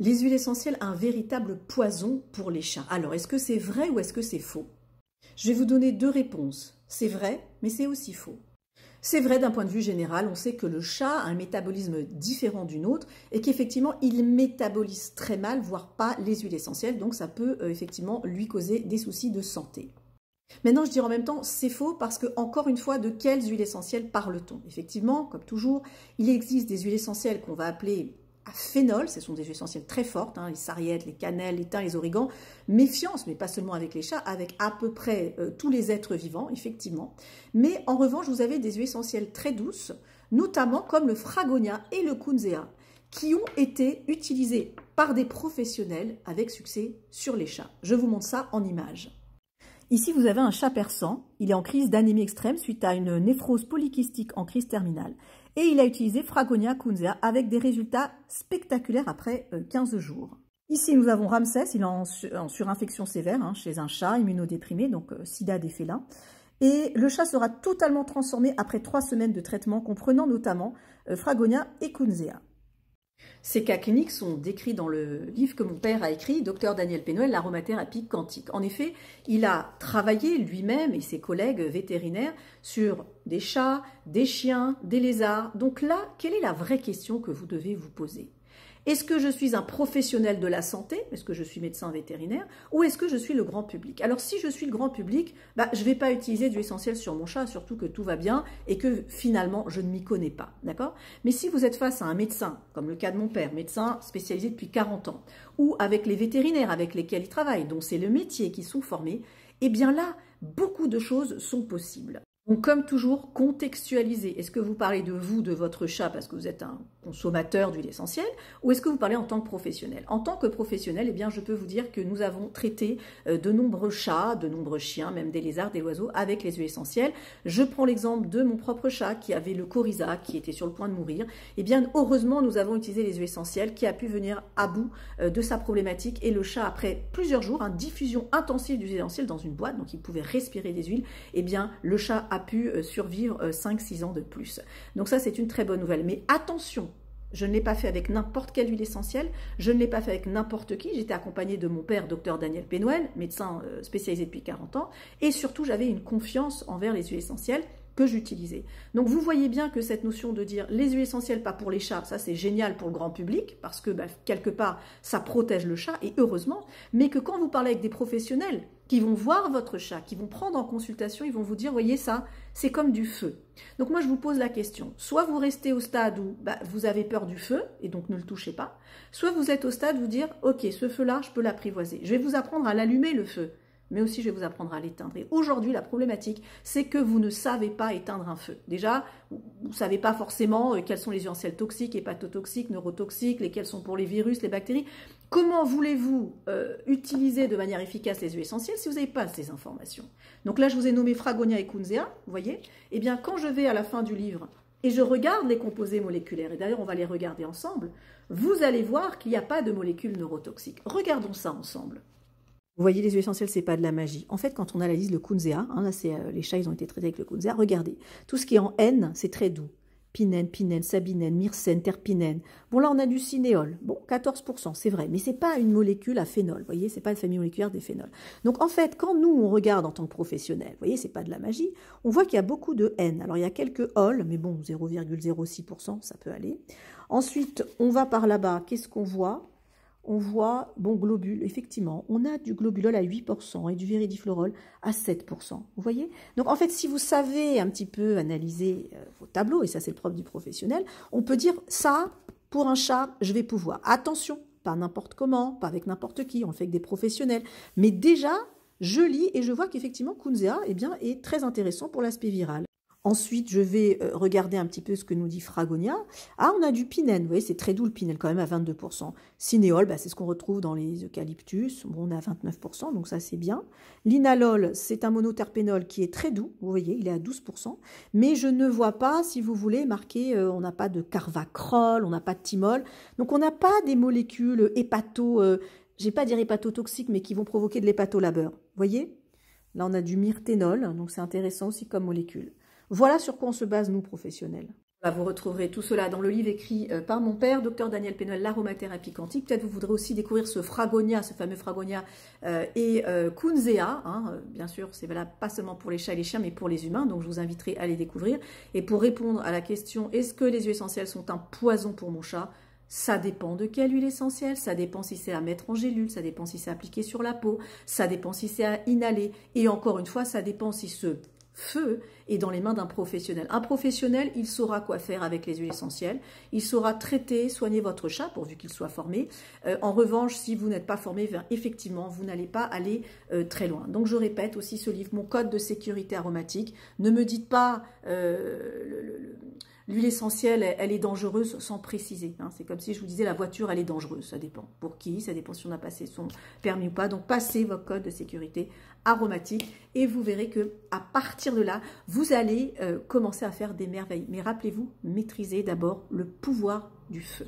Les huiles essentielles, un véritable poison pour les chats. Alors, est-ce que c'est vrai ou est-ce que c'est faux? Je vais vous donner deux réponses. C'est vrai, mais c'est aussi faux. C'est vrai d'un point de vue général, on sait que le chat a un métabolisme différent du nôtre et qu'effectivement, il métabolise très mal, voire pas les huiles essentielles, donc ça peut effectivement lui causer des soucis de santé. Maintenant, je dirais en même temps, c'est faux parce que, encore une fois, de quelles huiles essentielles parle-t-on? Effectivement, comme toujours, il existe des huiles essentielles qu'on va appeler à phénol, ce sont des huiles essentielles très fortes, hein, les sarriètes, les cannelles, les thym, les origans. Méfiance, mais pas seulement avec les chats, avec à peu près tous les êtres vivants, effectivement. Mais en revanche, vous avez des huiles essentielles très douces, notamment comme le fragonia et le kunzea, qui ont été utilisés par des professionnels avec succès sur les chats. Je vous montre ça en images. Ici, vous avez un chat persan. Il est en crise d'anémie extrême suite à une néphrose polykystique en crise terminale. Et il a utilisé Fragonia kunzea avec des résultats spectaculaires après 15 jours. Ici, nous avons Ramsès. Il est en surinfection sévère hein, chez un chat immunodéprimé, donc sida des félins. Et le chat sera totalement transformé après 3 semaines de traitement, comprenant notamment Fragonia et kunzea. Ces cas cliniques sont décrits dans le livre que mon père a écrit, Dr Daniel Pénoël, l'aromathérapie quantique. En effet, il a travaillé lui-même et ses collègues vétérinaires sur des chats, des chiens, des lézards. Donc là, quelle est la vraie question que vous devez vous poser? Est-ce que je suis un professionnel de la santé? Est-ce que je suis médecin vétérinaire? Ou est-ce que je suis le grand public? Alors, si je suis le grand public, je ne vais pas utiliser d'huile essentielle sur mon chat, surtout que tout va bien et que finalement, je ne m'y connais pas. D'accord? Mais si vous êtes face à un médecin, comme le cas de mon père, médecin spécialisé depuis 40 ans, ou avec les vétérinaires avec lesquels il travaille, dont c'est le métier qui sont formés, eh bien là, beaucoup de choses sont possibles. Donc, comme toujours, contextualiser. Est-ce que vous parlez de vous, de votre chat, parce que vous êtes un consommateur d'huile essentielle, ou est-ce que vous parlez en tant que professionnel? En tant que professionnel, eh bien, je peux vous dire que nous avons traité de nombreux chats, de nombreux chiens, même des lézards, des oiseaux, avec les huiles essentielles. Je prends l'exemple de mon propre chat qui avait le coryza, qui était sur le point de mourir. Eh bien, heureusement, nous avons utilisé les huiles essentielles, qui a pu venir à bout de sa problématique. Et le chat, après plusieurs jours, une diffusion intensive d'huiles essentielles dans une boîte, donc il pouvait respirer des huiles, eh bien, le chat a pu survivre 5-6 ans de plus. Donc ça, c'est une très bonne nouvelle. Mais attention, je ne l'ai pas fait avec n'importe quelle huile essentielle, je ne l'ai pas fait avec n'importe qui. J'étais accompagnée de mon père, Dr Daniel Pénoël, médecin spécialisé depuis 40 ans, et surtout, j'avais une confiance envers les huiles essentielles que j'utilisais. Donc vous voyez bien que cette notion de dire les huiles essentielles pas pour les chats, ça c'est génial pour le grand public, parce que quelque part, ça protège le chat, et heureusement, mais que quand vous parlez avec des professionnels qui vont voir votre chat, qui vont prendre en consultation, ils vont vous dire, voyez ça, c'est comme du feu. Donc moi je vous pose la question, soit vous restez au stade où vous avez peur du feu, et donc ne le touchez pas, soit vous êtes au stade où vous dire, ok, ce feu-là, je peux l'apprivoiser. Je vais vous apprendre à l'allumer le feu, mais aussi je vais vous apprendre à l'éteindre. Et aujourd'hui, la problématique, c'est que vous ne savez pas éteindre un feu. Déjà, vous ne savez pas forcément quelles sont les huiles essentielles toxiques, hépatotoxiques, neurotoxiques, lesquelles sont pour les virus, les bactéries. Comment voulez-vous utiliser de manière efficace les huiles essentielles si vous n'avez pas ces informations? Donc là, je vous ai nommé Fragonia et kunzea, vous voyez? Eh bien, quand je vais à la fin du livre et je regarde les composés moléculaires, et d'ailleurs, on va les regarder ensemble, vous allez voir qu'il n'y a pas de molécules neurotoxiques. Regardons ça ensemble. Vous voyez, les huiles essentielles, c'est pas de la magie. En fait, quand on analyse le kunzea, hein, là, les chats, ils ont été traités avec le kunzea, regardez, tout ce qui est en N, c'est très doux. Pinène, pinène, sabinène, myrcène, terpinène. Bon, là, on a du cinéol. Bon, 14%, c'est vrai, mais c'est pas une molécule à phénol. Vous voyez, c'est pas une famille moléculaire des phénols. Donc, en fait, quand nous, on regarde en tant que professionnel, vous voyez, c'est pas de la magie, on voit qu'il y a beaucoup de N. Alors, il y a quelques ol, mais bon, 0,06%, ça peut aller. Ensuite, on va par là-bas. Qu'est-ce qu'on voit? On voit, bon, globule, effectivement, on a du globulol à 8% et du viridiflorol à 7%. Vous voyez? Donc, en fait, si vous savez un petit peu analyser vos tableaux, et ça, c'est le propre du professionnel, on peut dire, ça, pour un chat, je vais pouvoir. Attention, pas n'importe comment, pas avec n'importe qui, on le fait avec des professionnels. Mais déjà, je lis et je vois qu'effectivement, kunzea, eh bien, est très intéressant pour l'aspect viral. Ensuite, je vais regarder un petit peu ce que nous dit Fragonia. Ah, on a du pinène, vous voyez, c'est très doux le pinène quand même à 22%. Cinéol, c'est ce qu'on retrouve dans les eucalyptus, bon, on est à 29%, donc ça c'est bien. Linalol, c'est un monoterpénol qui est très doux, vous voyez, il est à 12%. Mais je ne vois pas, si vous voulez, marqué, on n'a pas de carvacrol, on n'a pas de thymol. Donc on n'a pas des molécules je vais pas dire hépatotoxiques, mais qui vont provoquer de l'hépatolabeur. Vous voyez? Là, on a du myrténol, donc c'est intéressant aussi comme molécule. Voilà sur quoi on se base, nous, professionnels. Vous retrouverez tout cela dans le livre écrit par mon père, Dr Daniel Pénol, l'aromathérapie quantique. Peut-être vous voudrez aussi découvrir ce fragonia, ce fameux fragonia et kunzea. Bien sûr, c'est valable pas seulement pour les chats et les chiens, mais pour les humains. Donc je vous inviterai à les découvrir. Et pour répondre à la question, est-ce que les huiles essentielles sont un poison pour mon chat? Ça dépend de quelle huile essentielle, ça dépend si c'est à mettre en gélule, ça dépend si c'est appliqué sur la peau, ça dépend si c'est à inhaler. Et encore une fois, ça dépend si ce feu est dans les mains d'un professionnel. Un professionnel, il saura quoi faire avec les huiles essentielles. Il saura traiter, soigner votre chat, pourvu qu'il soit formé. En revanche, si vous n'êtes pas formé, effectivement, vous n'allez pas aller très loin. Donc, je répète aussi ce livre, Mon code de sécurité aromatique. Ne me dites pas l'huile essentielle, elle est dangereuse sans préciser. C'est comme si je vous disais la voiture, elle est dangereuse. Ça dépend pour qui, ça dépend si on a passé son permis ou pas. Donc, passez votre code de sécurité aromatique et vous verrez que à partir de là, vous allez commencer à faire des merveilles. Mais rappelez-vous, maîtrisez d'abord le pouvoir du feu.